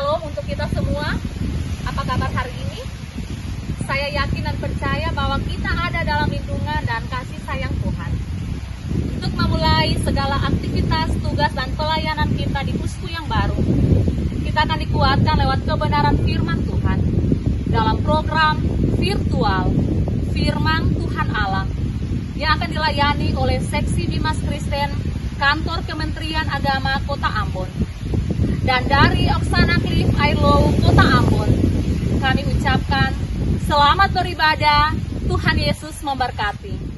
Shalom untuk kita semua. Apa kabar hari ini? Saya yakin dan percaya bahwa kita ada dalam lindungan dan kasih sayang Tuhan. Untuk memulai segala aktivitas, tugas, dan pelayanan kita di Pusku yang baru, kita akan dikuatkan lewat kebenaran firman Tuhan dalam program virtual Firman Tuhan Allah yang akan dilayani oleh Seksi Bimas Kristen Kantor Kementerian Agama Kota Ambon. Dan dari Oksana Cliff Airlow Kota Ambon, kami ucapkan selamat beribadah, Tuhan Yesus memberkati.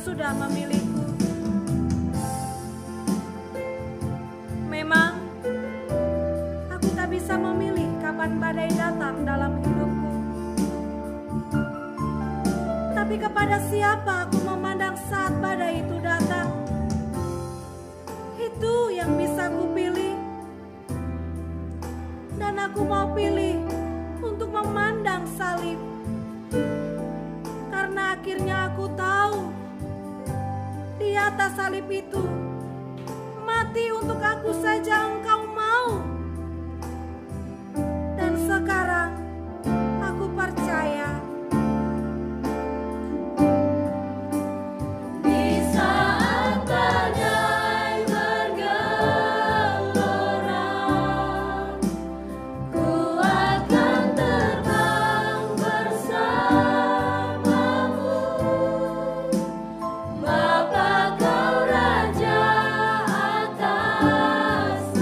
Sudah memilihku. Memang aku tak bisa memilih kapan badai datang dalam hidupku. Tapi kepada siapa aku memandang saat badai itu datang? Itu yang bisa aku pilih. Dan aku mau pilih untuk memandang salib. Karena akhirnya aku tahu di atas salib itu, mati untuk aku saja Engkau mau. Dan sekarang aku percaya di saat badai bergelora, ku akan terbang bersamamu. Bapa, Kau Raja atas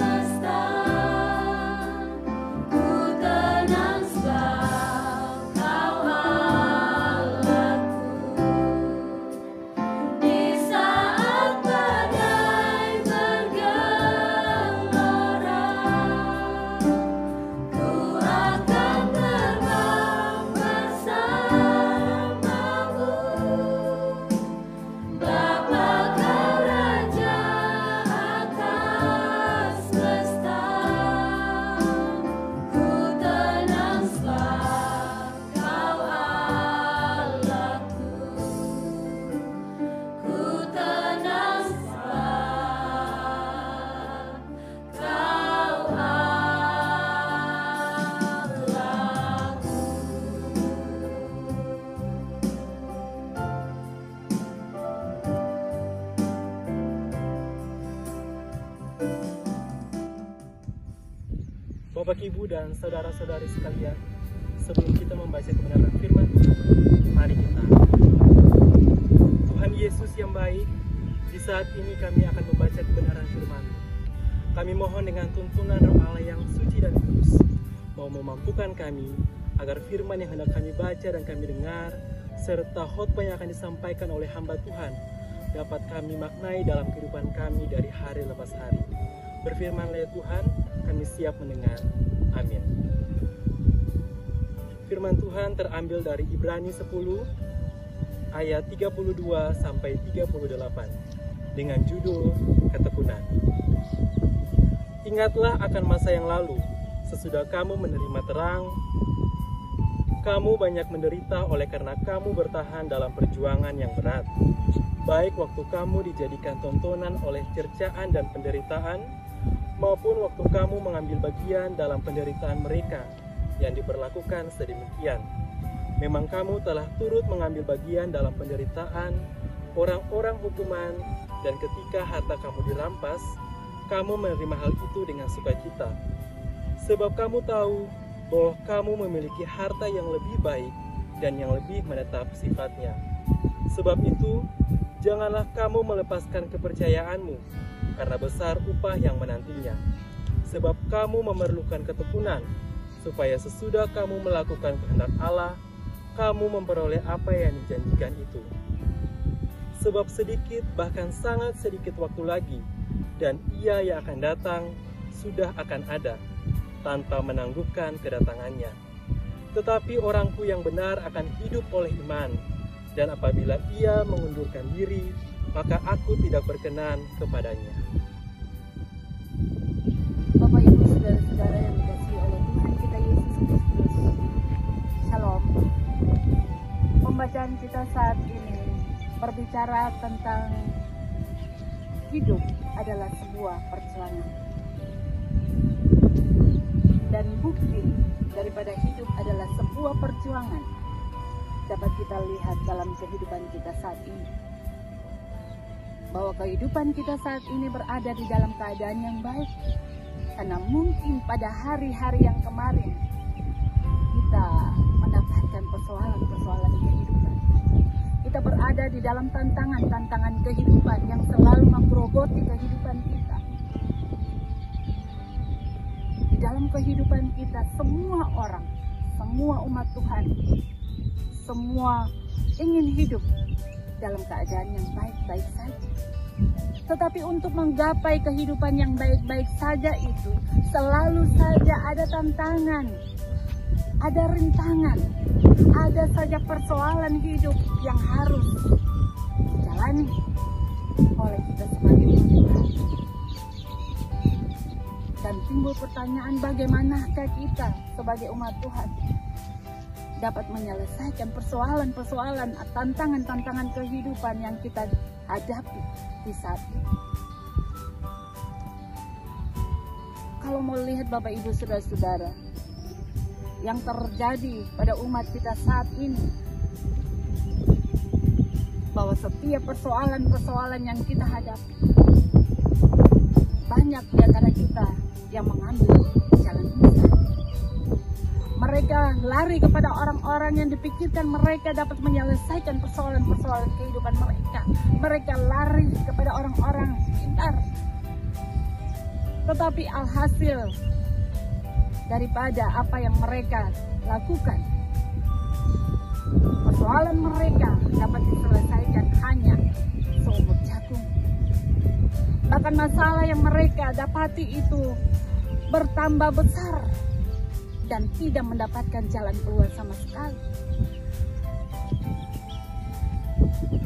Bapak, Ibu, dan saudara-saudari sekalian, sebelum kita membaca kebenaran firman Tuhan, mari kita berdoa. Tuhan Yesus yang baik, di saat ini kami akan membaca kebenaran firman. Kami mohon dengan tuntunan Roh Allah yang suci dan kudus, mau memampukan kami agar firman yang hendak kami baca dan kami dengar, serta khotbah yang akan disampaikan oleh hamba Tuhan, dapat kami maknai dalam kehidupan kami dari hari lepas hari. Berfirmanlah ya Tuhan, kami siap mendengar. Amin. Firman Tuhan terambil dari Ibrani 10 ayat 32 sampai 38 dengan judul Ketekunan. Ingatlah akan masa yang lalu, sesudah kamu menerima terang, kamu banyak menderita oleh karena kamu bertahan dalam perjuangan yang berat. Baik waktu kamu dijadikan tontonan oleh cercaan dan penderitaan, maupun waktu kamu mengambil bagian dalam penderitaan mereka yang diperlakukan sedemikian. Memang kamu telah turut mengambil bagian dalam penderitaan orang-orang hukuman, dan ketika harta kamu dirampas, kamu menerima hal itu dengan sukacita. Sebab kamu tahu bahwa kamu memiliki harta yang lebih baik dan yang lebih menetap sifatnya. Sebab itu, janganlah kamu melepaskan kepercayaanmu, karena besar upah yang menantinya. Sebab kamu memerlukan ketekunan, supaya sesudah kamu melakukan kehendak Allah, kamu memperoleh apa yang dijanjikan itu. Sebab sedikit, bahkan sangat sedikit waktu lagi, dan Ia yang akan datang sudah akan ada, tanpa menangguhkan kedatangannya. Tetapi orangku yang benar akan hidup oleh iman, dan apabila ia mengundurkan diri, maka aku tidak berkenan kepadanya. Bapak, Ibu, saudara-saudara yang dikasihi oleh Tuhan kita Yesus Kristus, Shalom. Pembacaan kita saat ini berbicara tentang hidup adalah sebuah perjuangan. Dan bukti daripada hidup adalah sebuah perjuangan dapat kita lihat dalam kehidupan kita saat ini. Bahwa kehidupan kita saat ini berada di dalam keadaan yang baik. Karena mungkin pada hari-hari yang kemarin kita mendapatkan persoalan-persoalan kehidupan. Kita berada di dalam tantangan-tantangan kehidupan yang selalu menggerogoti kehidupan kita. Di dalam kehidupan kita, semua orang, semua umat Tuhan, semua ingin hidup dalam keadaan yang baik-baik saja. Tetapi untuk menggapai kehidupan yang baik-baik saja itu, selalu saja ada tantangan, ada rintangan, ada saja persoalan hidup yang harus dijalani oleh kita sebagai umat Tuhan. Dan timbul pertanyaan, bagaimanakah kita sebagai umat Tuhan dapat menyelesaikan persoalan-persoalan, tantangan-tantangan kehidupan yang kita hadapi di saat ini. Kalau mau lihat Bapak Ibu Saudara-saudara, yang terjadi pada umat kita saat ini, bahwa setiap persoalan-persoalan yang kita hadapi, banyak di antara kita yang mengambil jalan instan. Mereka lari kepada orang-orang yang dipikirkan mereka dapat menyelesaikan persoalan-persoalan kehidupan mereka. Mereka lari kepada orang-orang pintar. Tetapi alhasil daripada apa yang mereka lakukan, persoalan mereka dapat diselesaikan hanya seumur jagung. Bahkan masalah yang mereka dapati itu bertambah besar dan tidak mendapatkan jalan keluar sama sekali.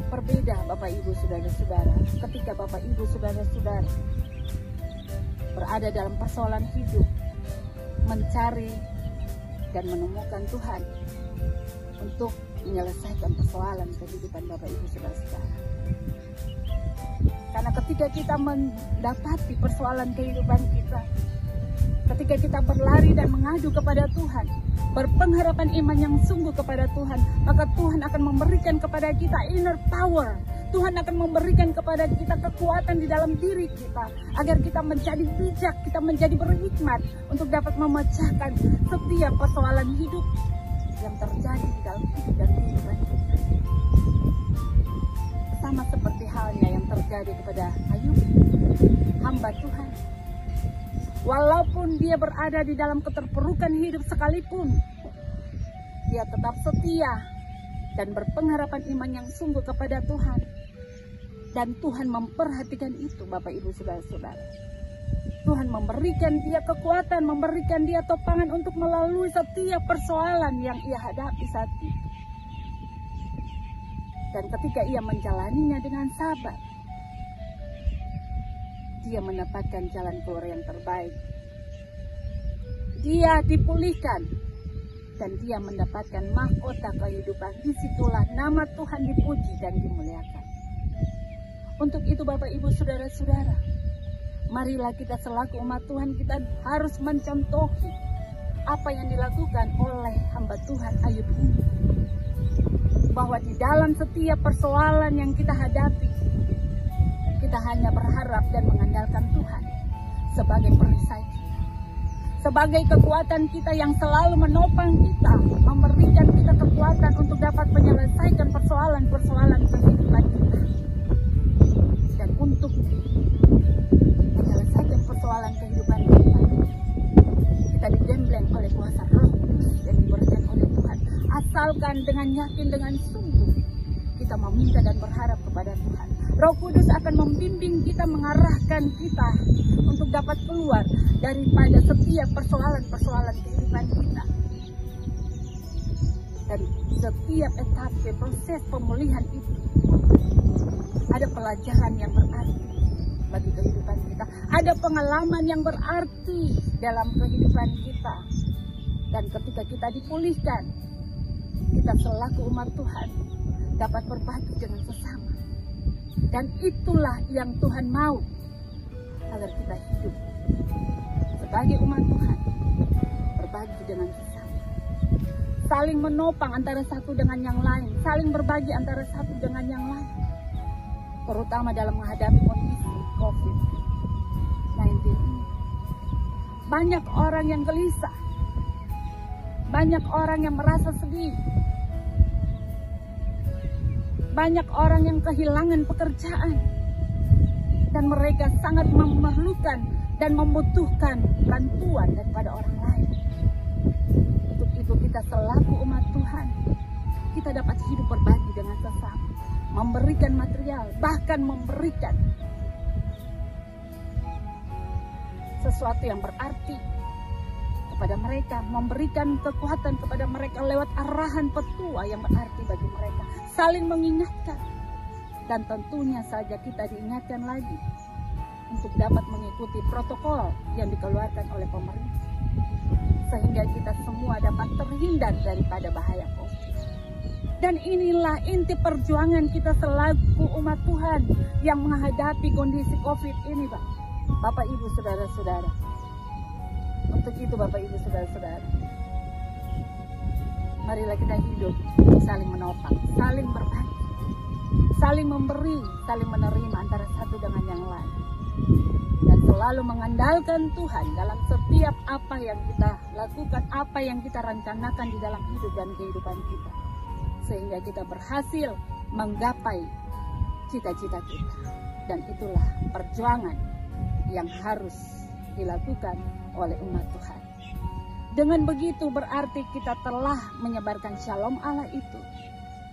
Berbeda Bapak Ibu Saudara-saudara, ketika Bapak Ibu Saudara-saudara berada dalam persoalan hidup, mencari dan menemukan Tuhan untuk menyelesaikan persoalan kehidupan Bapak Ibu Saudara-saudara. Karena ketika kita mendapati persoalan kehidupan kita, ketika kita berlari dan mengadu kepada Tuhan, berpengharapan iman yang sungguh kepada Tuhan, maka Tuhan akan memberikan kepada kita inner power, Tuhan akan memberikan kepada kita kekuatan di dalam diri kita, agar kita menjadi bijak, kita menjadi berhikmat untuk dapat memecahkan setiap persoalan hidup yang terjadi di dalam hidup dan kehidupan kita. Sama seperti halnya yang terjadi kepada Ayub, hamba Tuhan. Walaupun dia berada di dalam keterpurukan hidup sekalipun, dia tetap setia dan berpengharapan iman yang sungguh kepada Tuhan. Dan Tuhan memperhatikan itu, Bapak Ibu Saudara-saudara. Tuhan memberikan dia kekuatan, memberikan dia topangan untuk melalui setiap persoalan yang ia hadapi saat itu. Dan ketika ia menjalaninya dengan sabar, dia mendapatkan jalan keluar yang terbaik. Dia dipulihkan dan dia mendapatkan mahkota kehidupan. Disitulah nama Tuhan dipuji dan dimuliakan. Untuk itu Bapak Ibu Saudara-saudara, marilah kita selaku umat Tuhan, kita harus mencontohi apa yang dilakukan oleh hamba Tuhan Ayub ini. Bahwa di dalam setiap persoalan yang kita hadapi, kita hanya berharap dan mengandalkan Tuhan sebagai perisai kita, sebagai kekuatan kita yang selalu menopang kita, memberikan kita kekuatan untuk dapat menyelesaikan persoalan-persoalan kehidupan kita. Dan untuk menyelesaikan persoalan kehidupan kita digembleng oleh kuasa Roh Kudus yang diberikan oleh Tuhan. Asalkan dengan yakin, dengan sungguh kita meminta dan berharap kepada Tuhan. Roh Kudus akan membimbing kita, mengarahkan kita untuk dapat keluar daripada setiap persoalan-persoalan kehidupan kita. Dan setiap etape proses pemulihan itu ada pelajaran yang berarti bagi kehidupan kita. Ada pengalaman yang berarti dalam kehidupan kita. Dan ketika kita dipulihkan, kita selaku umat Tuhan dapat berbagi dengan sesama. Dan itulah yang Tuhan mau, agar kita hidup sebagai umat Tuhan, berbagi dengan sesama, saling menopang antara satu dengan yang lain, saling berbagi antara satu dengan yang lain, terutama dalam menghadapi kondisi COVID-19 ini. Banyak orang yang gelisah, banyak orang yang merasa sedih, banyak orang yang kehilangan pekerjaan, dan mereka sangat memerlukan dan membutuhkan bantuan daripada orang lain. Untuk itu kita selaku umat Tuhan, kita dapat hidup berbagi dengan sesama, memberikan material, bahkan memberikan sesuatu yang berarti kepada mereka, memberikan kekuatan kepada mereka lewat arahan petua yang berarti bagi mereka, saling mengingatkan. Dan tentunya saja kita diingatkan lagi untuk dapat mengikuti protokol yang dikeluarkan oleh pemerintah, sehingga kita semua dapat terhindar daripada bahaya COVID. Dan inilah inti perjuangan kita selaku umat Tuhan yang menghadapi kondisi COVID ini, Bapak Ibu Saudara-saudara. Untuk itu Bapak Ibu Saudara-saudara, marilah kita hidup saling menopang, saling berbagi, saling memberi, saling menerima antara satu dengan yang lain. Dan selalu mengandalkan Tuhan dalam setiap apa yang kita lakukan, apa yang kita rencanakan di dalam hidup dan kehidupan kita, sehingga kita berhasil menggapai cita-cita kita. Dan itulah perjuangan yang harus dilakukan oleh umat Tuhan. Dengan begitu berarti kita telah menyebarkan shalom Allah itu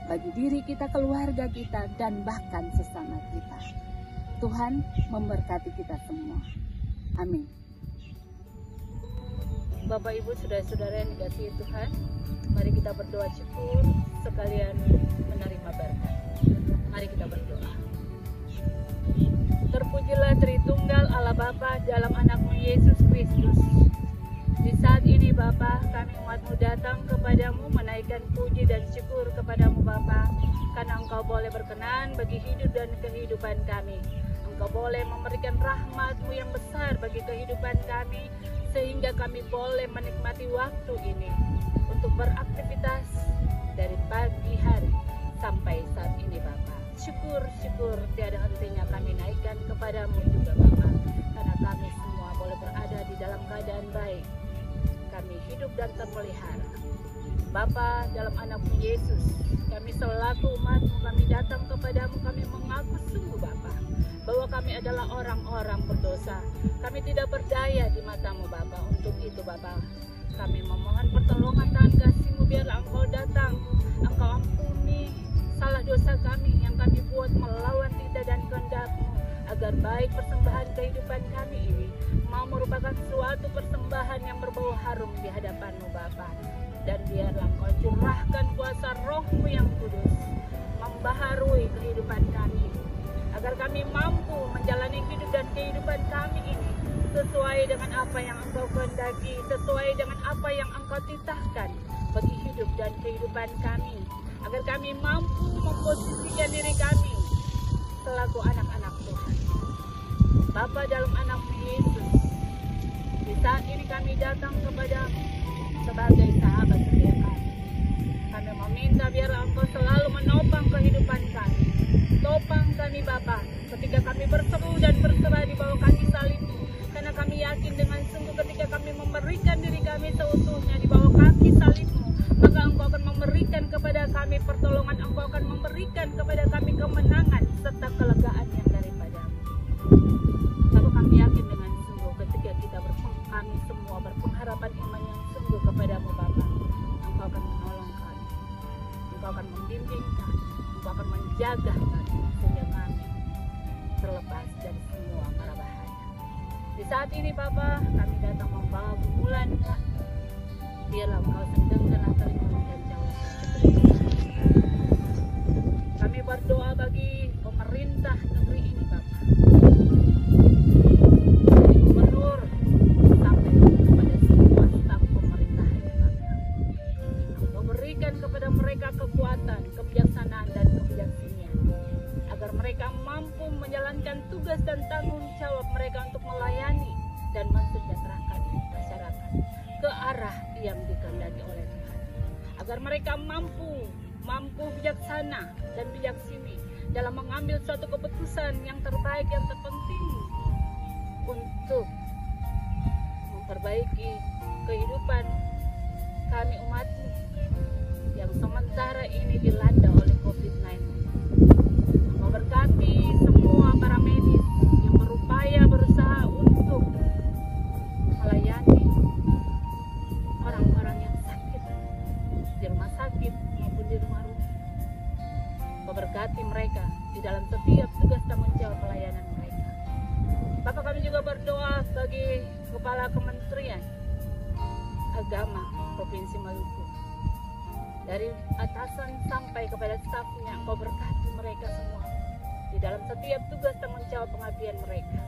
bagi diri kita, keluarga kita, dan bahkan sesama kita. Tuhan memberkati kita semua. Amin. Bapak Ibu saudara-saudara yang dikasihi Tuhan, mari kita berdoa syukur sekalian menerima berkat. Mari kita berdoa. Terpujilah Tritunggal Allah Bapa dalam Anak-Mu Yesus Kristus. Di saat ini Bapa, kami umat-Mu datang kepadamu menaikkan puji dan syukur kepadamu Bapa, karena Engkau boleh berkenan bagi hidup dan kehidupan kami. Engkau boleh memberikan rahmat-Mu yang besar bagi kehidupan kami, sehingga kami boleh menikmati waktu ini untuk beraktivitas dari pagi hari sampai saat ini Bapa. syukur tiada hentinya kami naikkan kepadamu juga Bapa, karena kami semua boleh berada di dalam keadaan baik. Kami hidup dan terpelihara. Bapa, dalam anakmu Yesus, kami selaku umatmu, kami datang kepadamu, kami mengaku sungguh Bapa, bahwa kami adalah orang-orang berdosa. Kami tidak berdaya di matamu Bapa. Untuk itu Bapa, kami memohon pertolongan Tuhan kasih-Mu, biarlah Engkau datang, Engkau ampuni salah dosa kami yang kami buat melawan titah dan kehendak-Mu, agar baik persembahan kehidupan kami ini mau merupakan suatu persembahan yang berbau harum di hadapan-Mu Bapa. Dan biarlah Engkau curahkan kuasa Roh-Mu yang kudus membaharui kehidupan kami, agar kami mampu menjalani hidup dan kehidupan kami ini sesuai dengan apa yang Engkau kehendaki, sesuai dengan apa yang Engkau titahkan bagi hidup dan kehidupan kami, agar kami mampu memposisikan diri kami selaku anak-anak Tuhan. Bapa, dalam anakmu Yesus, di saat ini kami datang kepadamu sebagai sahabat setia kami. Kami meminta biarlah Engkau selalu menopang kehidupan kami. Topang kami Bapa, ketika kami berseru dan berserah di bawah kaki salib-Mu, karena kami yakin dengan sungguh ketika kami memberikan diri kami seutuhnya di bawah kaki salib-Mu, maka Engkau akan memberikan kepada kami pertolongan, Engkau akan memberikan kepada kami kemenangan serta kelegaan yang daripada-Mu. Bapak, kami yakin dengan sungguh ketika kami semua berpengharapan iman yang sungguh kepadamu Bapa, Engkau akan menolong kami, Engkau akan membimbing kami, Engkau akan menjaga kami sehingga kami terlepas dari semua mara bahaya. Di saat ini Bapa, kami datang membawa permulaan kami. Biarlah Engkau sedang terima dan jawab. Kami berdoa bagi pemerintah negeri ini Bapa, dari gubernur sampai kepada semua staf pemerintah ini Bapa. Engkau berikan kepada mereka kekuatan, kebijaksanaan dan kebijaksanaan, agar mereka mampu menjalankan tugas dan tanggung jawab mereka untuk melayani dan mensejahterakan masyarakat ke arah yang dikehendaki oleh Tuhan, agar mereka mampu bijaksana dan bijaksini dalam mengambil suatu keputusan yang terbaik, yang terpenting untuk memperbaiki kehidupan kami umat-Mu yang sementara ini dilanda oleh COVID-19. Engkau berkati semua para medis yang berupaya berusaha untuk melayani orang-orang yang sakit di rumah sakit maupun di rumah-rumah. Engkau berkati mereka di dalam setiap tugas tanggung jawab pelayanan mereka. Bapak, kami juga berdoa bagi Kepala Kementerian Agama Provinsi Maluku, dari atasan sampai kepada stafnya. Engkau berkati mereka semua di dalam setiap tugas tanggung jawab pengabdian mereka.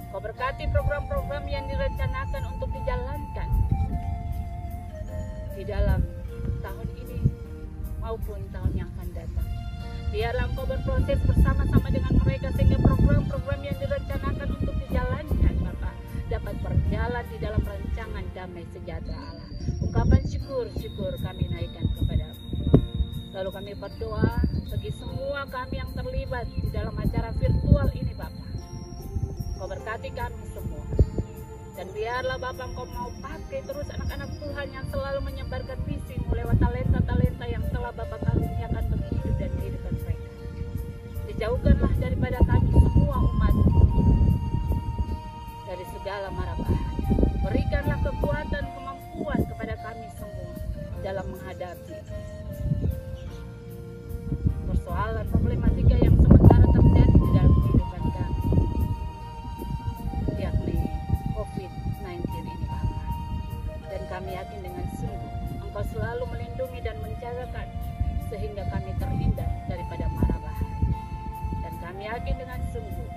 Engkau berkati program-program yang direncanakan untuk dijalankan di dalam tahun ini maupun tahun yang akan datang. Biarlah Engkau berproses bersama-sama dengan mereka sehingga program-program yang direncanakan untuk dijalankan Bapak dapat berjalan di dalam rancangan damai sejahtera Allah. Ungkapan syukur kami naikkan kepadamu. Lalu kami berdoa bagi semua kami yang terlibat di dalam acara virtual ini Bapak. Engkau berkati kami semua. Dan biarlah Bapak Engkau mau pakai terus anak-anak Tuhan yang selalu menyebarkan visi-Mu lewat talenta-talenta yang telah Bapak karuniakan bagi hidup dan kehidupan mereka. Dijauhkanlah daripada kami semua umat-Mu dari segala mara bahaya. Berikanlah kekuatan, kemampuan kepada kami semua dalam menghadapi persoalan problematika yang sementara terjadi di dalam kehidupan kami, yakni COVID-19 ini Bapak. Dan kami yakin dengan sungguh Engkau selalu melindungi dan menjaga kami sehingga kami terhindar daripada mara bahaya. Dan kami yakin dengan sungguh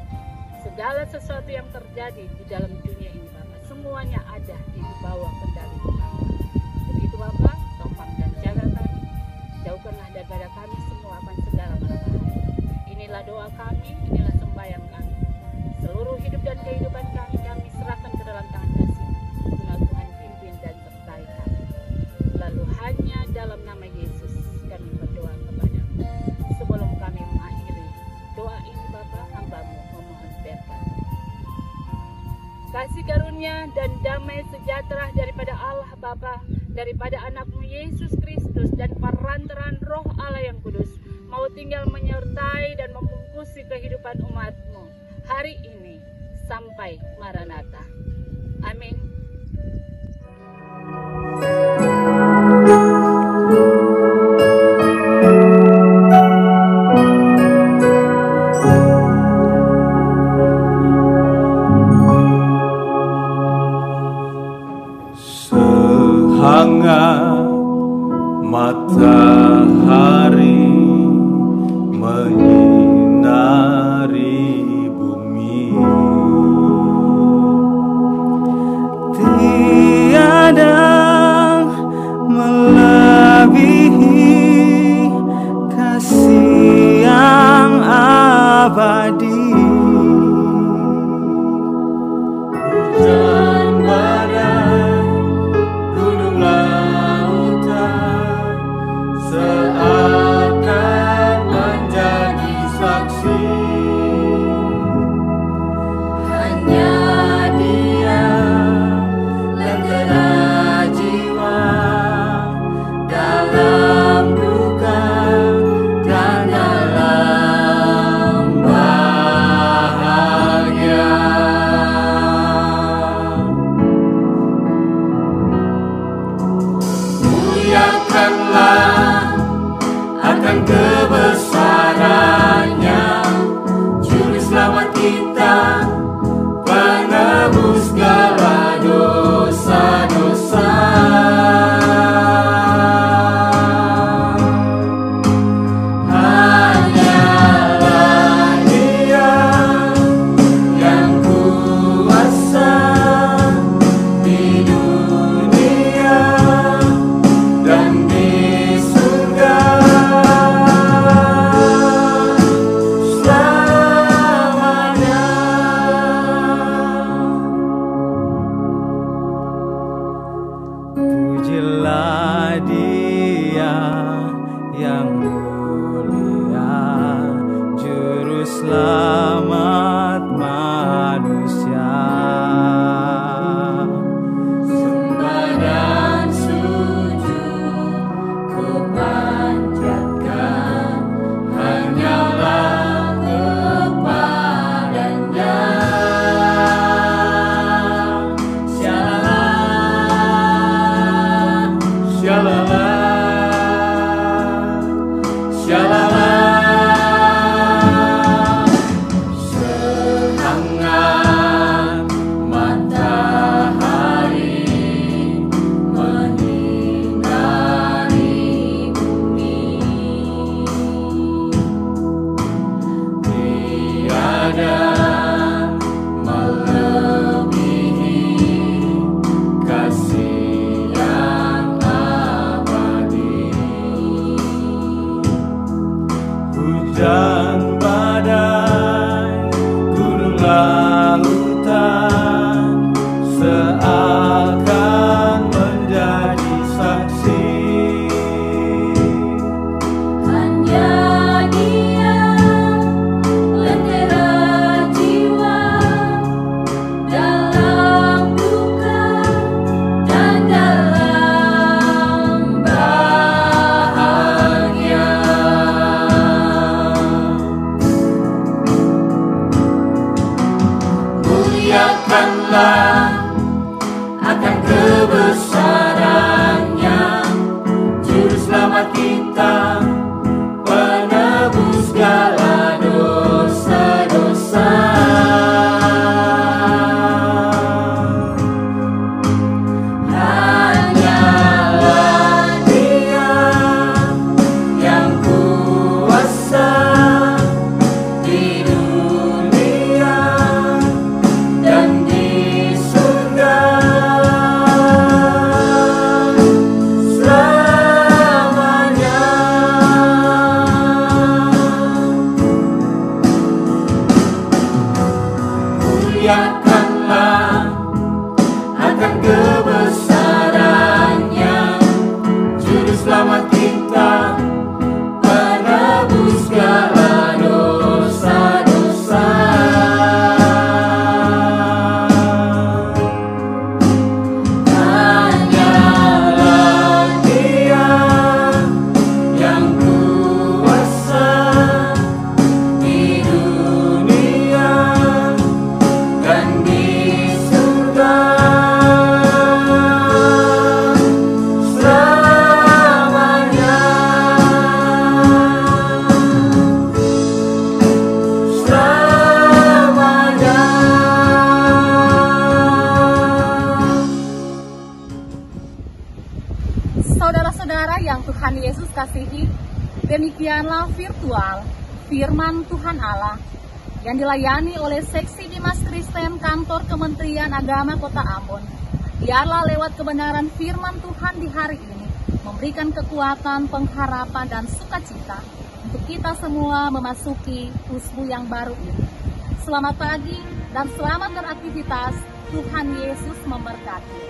segala sesuatu yang terjadi di dalam dunia ini Bapak, semuanya ada di bawah kendali Bapak. Begitu Bapak, topang dan jaga kami, jauhkanlah daripada kami semua akan segala mara bahaya. Inilah doa kami, inilah sembahyang kami. Seluruh hidup dan kehidupan kami serahkan ke dalam tangan kasih. Guna Tuhan pimpin dan sertai kami. Lalu hanya dalam nama Yesus kami berdoa kepada-Mu sebelum kami mengakhiri dan damai sejahtera daripada Allah Bapa, daripada anak-Mu Yesus Kristus, dan perantaraan Roh Allah yang kudus, mau tinggal menyertai dan membungkusi kehidupan umat-Mu hari ini sampai Maranatha. Amin. Sehangat matahari menyinari bumi, tiada melebihi kasih yang abadi. Hujan badai, gunung lautan seakan menjadi saksi. Hanya Dia lentera jiwa dalam duka dan dalam bahagia. Muliakanlah akan kebesarannya, Juru Selamat kita, penebus segala dosa-dosa. Hanyalah Dia yang kuasa di dunia dan di surga selamanya. Pujilah Dia yang mulia, Juru Selamat manusia. Sembah dan sujud ku panjatkan hanyalah kepadanya. Shalala, shalala, sehangat matahari menyinari bumi, tiada melebihi kasih yang abadi. Hujan badai, gunung lautan seakan menjadi saksi. Hanya Dia lentera jiwa dalam duka dan dalam bahagia. Muliakanlah akan kebesarannya, Juru Selamat kita, penebus segala dosa-dosa. Hanyalah Dia yang kuasa di dunia dan di surga selamanya. Muliakanlah akan kebesarannya, Juru Selamat kita, penebus segala dosa-dosa. saudara yang Tuhan Yesus kasihi, demikianlah virtual Firman Tuhan Allah yang dilayani oleh Seksi Dimas Kristen Kantor Kementerian Agama Kota Ambon. Biarlah lewat kebenaran firman Tuhan di hari ini memberikan kekuatan, pengharapan, dan sukacita untuk kita semua memasuki Husbu yang baru ini. Selamat pagi dan selamat beraktivitas. Tuhan Yesus memberkati.